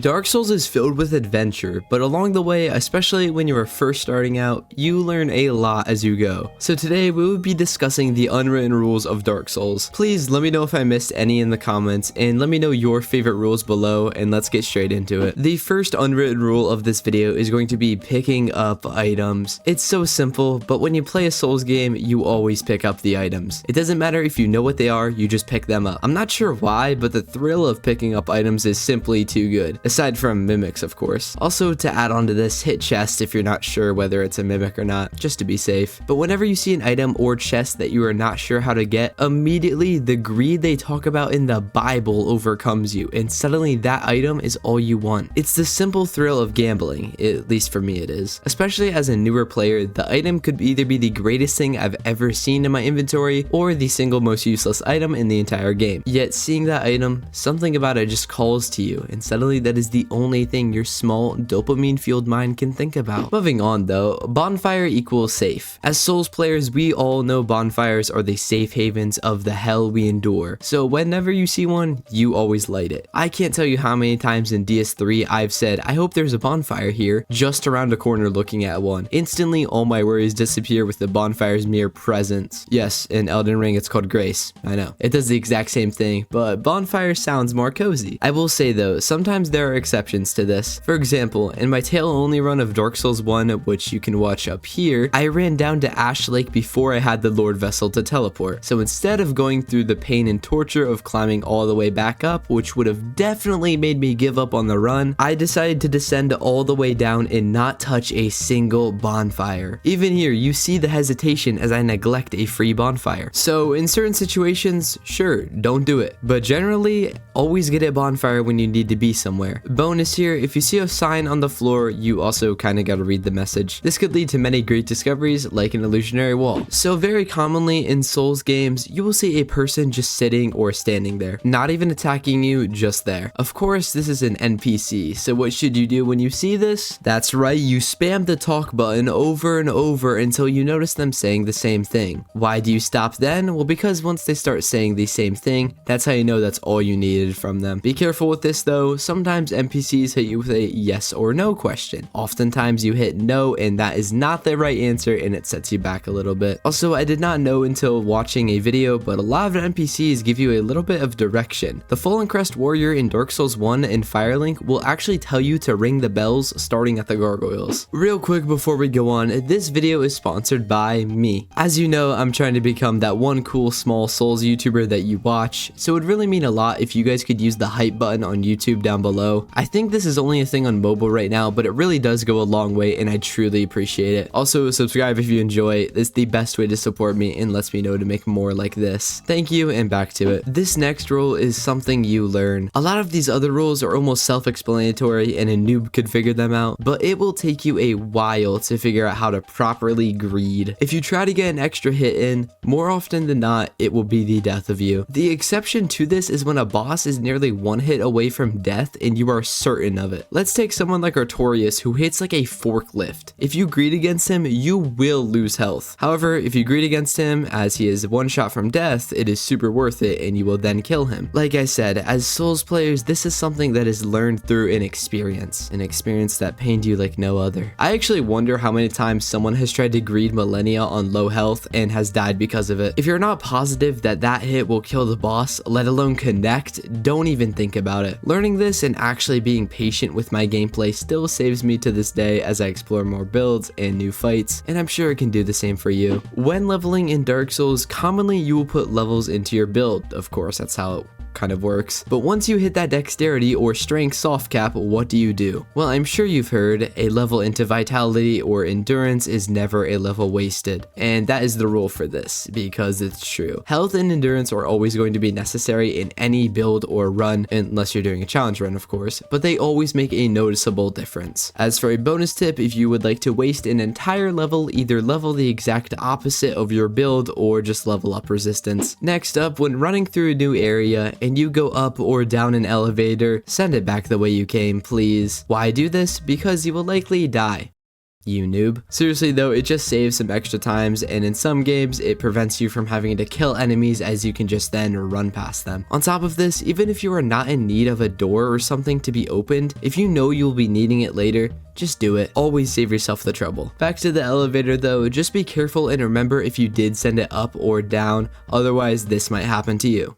Dark Souls is filled with adventure, but along the way, especially when you are first starting out, you learn a lot as you go. So today we will be discussing the unwritten rules of Dark Souls. Please let me know if I missed any in the comments, and let me know your favorite rules below, and let's get straight into it. The first unwritten rule of this video is going to be picking up items. It's so simple, but when you play a Souls game, you always pick up the items. It doesn't matter if you know what they are, you just pick them up. I'm not sure why, but the thrill of picking up items is simply too good. Aside from mimics, of course. Also, to add on to this, hit chest if you're not sure whether it's a mimic or not, just to be safe. But whenever you see an item or chest that you are not sure how to get, immediately the greed they talk about in the Bible overcomes you, and suddenly that item is all you want. It's the simple thrill of gambling, at least for me it is. Especially as a newer player, the item could either be the greatest thing I've ever seen in my inventory, or the single most useless item in the entire game. Yet seeing that item, something about it just calls to you, and suddenly that is the only thing your small dopamine-fueled mind can think about. Moving on though, bonfire equals safe. As Souls players, we all know bonfires are the safe havens of the hell we endure. So whenever you see one, you always light it. I can't tell you how many times in DS3 I've said, I hope there's a bonfire here, just around a corner looking at one. Instantly, all my worries disappear with the bonfire's mere presence. Yes, in Elden Ring it's called Grace. I know. It does the exact same thing, but bonfire sounds more cozy. I will say though, sometimes there are exceptions to this. For example, in my tail only run of Dark Souls 1, which you can watch up here, I ran down to Ash Lake before I had the Lord Vessel to teleport. So instead of going through the pain and torture of climbing all the way back up, which would have definitely made me give up on the run, I decided to descend all the way down and not touch a single bonfire. Even here, you see the hesitation as I neglect a free bonfire. So in certain situations, sure, don't do it. But generally, always get a bonfire when you need to be somewhere. Bonus here, if you see a sign on the floor, you also kind of gotta read the message. This could lead to many great discoveries, like an illusionary wall. So very commonly in Souls games, you will see a person just sitting or standing there, not even attacking you, just there. Of course, this is an NPC, so what should you do when you see this? That's right, you spam the talk button over and over until you notice them saying the same thing. Why do you stop then? Well, because once they start saying the same thing, that's how you know that's all you needed from them. Be careful with this though, sometimes NPCs hit you with a yes or no question. Oftentimes you hit no and that is not the right answer and it sets you back a little bit. Also, I did not know until watching a video, but a lot of NPCs give you a little bit of direction. The Fallen Crest Warrior in Dark Souls 1 and Firelink will actually tell you to ring the bells starting at the gargoyles. Real quick before we go on, this video is sponsored by me. As you know, I'm trying to become that one cool small Souls YouTuber that you watch, so it would really mean a lot if you guys could use the hype button on YouTube down below. I think this is only a thing on mobile right now, but it really does go a long way and I truly appreciate it. Also, subscribe if you enjoy. It's the best way to support me and lets me know to make more like this. Thank you, and back to it. This next rule is something you learn. A lot of these other rules are almost self-explanatory and a noob could figure them out, but it will take you a while to figure out how to properly greed. If you try to get an extra hit in, more often than not, it will be the death of you. The exception to this is when a boss is nearly one hit away from death and you are certain of it. Let's take someone like Artorias who hits like a forklift. If you greed against him, you will lose health. However, if you greed against him as he is one shot from death, it is super worth it and you will then kill him. Like I said, as Souls players, this is something that is learned through an experience that pained you like no other. I actually wonder how many times someone has tried to greed Millennia on low health and has died because of it. If you're not positive that that hit will kill the boss, let alone connect, don't even think about it. Learning this and actually being patient with my gameplay still saves me to this day as I explore more builds and new fights, and I'm sure it can do the same for you. When leveling in Dark Souls, commonly you will put levels into your build. Of course, that's how it kind of works. But once you hit that dexterity or strength soft cap, what do? Well, I'm sure you've heard a level into vitality or endurance is never a level wasted. And that is the rule for this, because it's true. Health and endurance are always going to be necessary in any build or run, unless you're doing a challenge run, of course, but they always make a noticeable difference. As for a bonus tip, if you would like to waste an entire level, either level the exact opposite of your build or just level up resistance. Next up, when running through a new area, and you go up or down an elevator, send it back the way you came, please. Why do this? Because you will likely die. You noob. Seriously though, it just saves some extra times, and in some games, it prevents you from having to kill enemies as you can just then run past them. On top of this, even if you are not in need of a door or something to be opened, if you know you'll be needing it later, just do it. Always save yourself the trouble. Back to the elevator though, just be careful and remember if you did send it up or down, otherwise this might happen to you.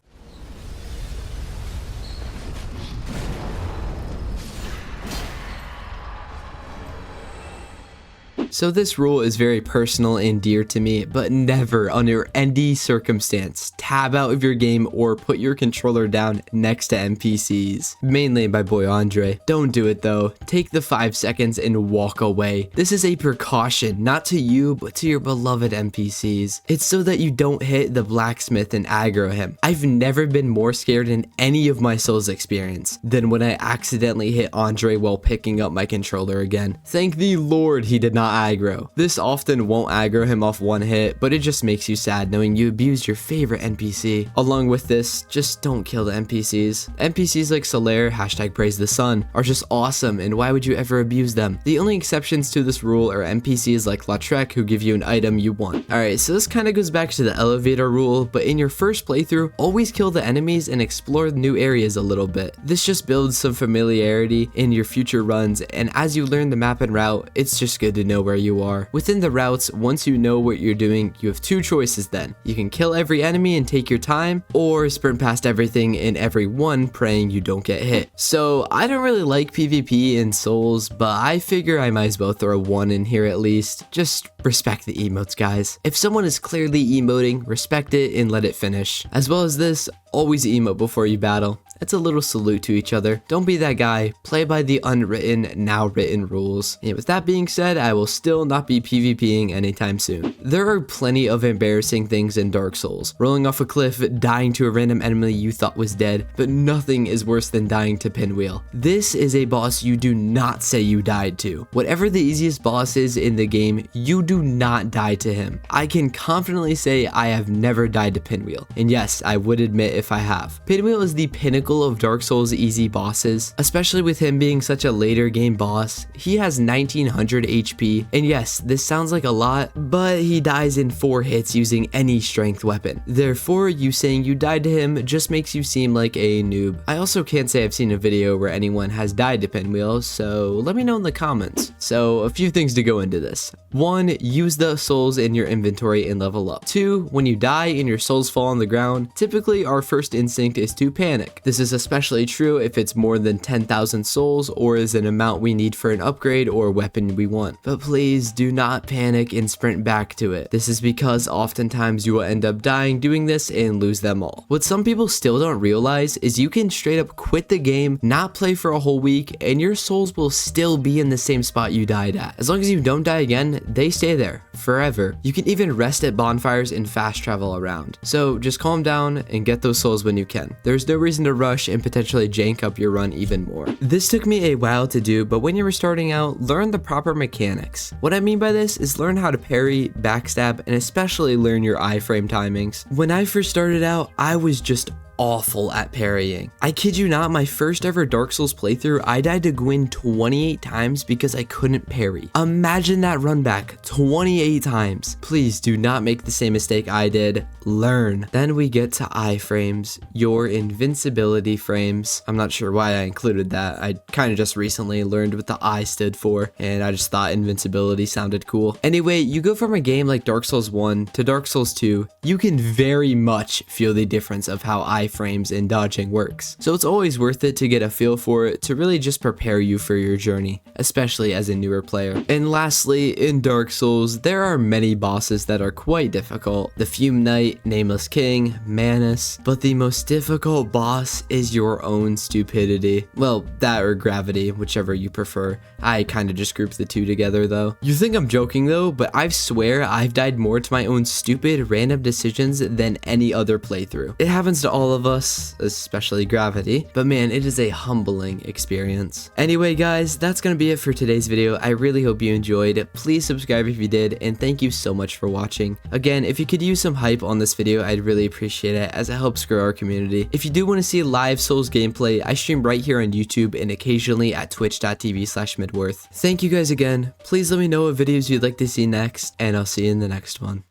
So this rule is very personal and dear to me, but never under any circumstance tab out of your game or put your controller down next to NPCs. Mainly my boy Andre. Don't do it though. Take the 5 seconds and walk away. This is a precaution, not to you, but to your beloved NPCs. It's so that you don't hit the blacksmith and aggro him. I've never been more scared in any of my Souls experience than when I accidentally hit Andre while picking up my controller again. Thank the Lord he did not aggro. This often won't aggro him off one hit, but it just makes you sad knowing you abused your favorite NPC. Along with this, just don't kill the NPCs. NPCs like Solaire, #praise the sun, are just awesome, and why would you ever abuse them? The only exceptions to this rule are NPCs like Lautrec who give you an item you want. Alright, so this kind of goes back to the elevator rule, but in your first playthrough, always kill the enemies and explore new areas a little bit. This just builds some familiarity in your future runs, and as you learn the map and route, it's just good to know where you are. Within the routes, once you know what you're doing, you have two choices then. You can kill every enemy and take your time, or sprint past everything and every one praying you don't get hit. So I don't really like PvP in Souls, but I figure I might as well throw one in here at least. Just respect the emotes, guys. If someone is clearly emoting, respect it and let it finish. As well as this, always emote before you battle. It's a little salute to each other. Don't be that guy. Play by the unwritten, now written rules. And with that being said, I will still not be PvPing anytime soon. There are plenty of embarrassing things in Dark Souls. Rolling off a cliff, dying to a random enemy you thought was dead, but nothing is worse than dying to Pinwheel. This is a boss you do not say you died to. Whatever the easiest boss is in the game, you do not die to him. I can confidently say I have never died to Pinwheel. And yes, I would admit if I have. Pinwheel is the pinnacle of Dark Souls easy bosses, especially with him being such a later game boss. He has 1900 HP, and yes, this sounds like a lot, but he dies in 4 hits using any strength weapon. Therefore, you saying you died to him just makes you seem like a noob. I also can't say I've seen a video where anyone has died to Pinwheel, so let me know in the comments. So a few things to go into this. 1, use the souls in your inventory and level up. 2, when you die and your souls fall on the ground, typically our first instinct is to panic. This is especially true if it's more than 10,000 souls or is an amount we need for an upgrade or weapon we want. But please do not panic and sprint back to it. This is because oftentimes you will end up dying doing this and lose them all. What some people still don't realize is you can straight up quit the game, not play for a whole week, and your souls will still be in the same spot you died at. As long as you don't die again, they stay there forever. You can even rest at bonfires and fast travel around. So just calm down and get those souls when you can. There's no reason to rush and potentially jank up your run even more. This took me a while to do, but when you were starting out, learn the proper mechanics. What I mean by this is learn how to parry, backstab, and especially learn your iframe timings. When I first started out, I was just awful at parrying. I kid you not, my first ever Dark Souls playthrough, I died to Gwyn 28 times because I couldn't parry. Imagine that run back 28 times. Please do not make the same mistake I did. Learn. Then we get to iframes, your invincibility frames. I'm not sure why I included that. I kind of just recently learned what the I stood for, and I just thought invincibility sounded cool. Anyway, you go from a game like Dark Souls 1 to Dark Souls 2, you can very much feel the difference of how iframes and dodging works. So it's always worth it to get a feel for it to really just prepare you for your journey, especially as a newer player. And lastly, in Dark Souls, there are many bosses that are quite difficult. The Fume Knight, Nameless King, Manus, but the most difficult boss is your own stupidity. Well, that or gravity, whichever you prefer. I kind of just grouped the two together though. You think I'm joking though, but I swear I've died more to my own stupid random decisions than any other playthrough. It happens to all all of us, especially gravity, but man, it is a humbling experience. Anyway guys, that's gonna be it for today's video. I really hope you enjoyed. Please subscribe if you did, and thank you so much for watching. Again, if you could use some hype on this video, I'd really appreciate it, as it helps grow our community. If you do want to see live Souls gameplay, I stream right here on YouTube and occasionally at twitch.tv/midworth. Thank you guys again. Please let me know what videos you'd like to see next, and I'll see you in the next one.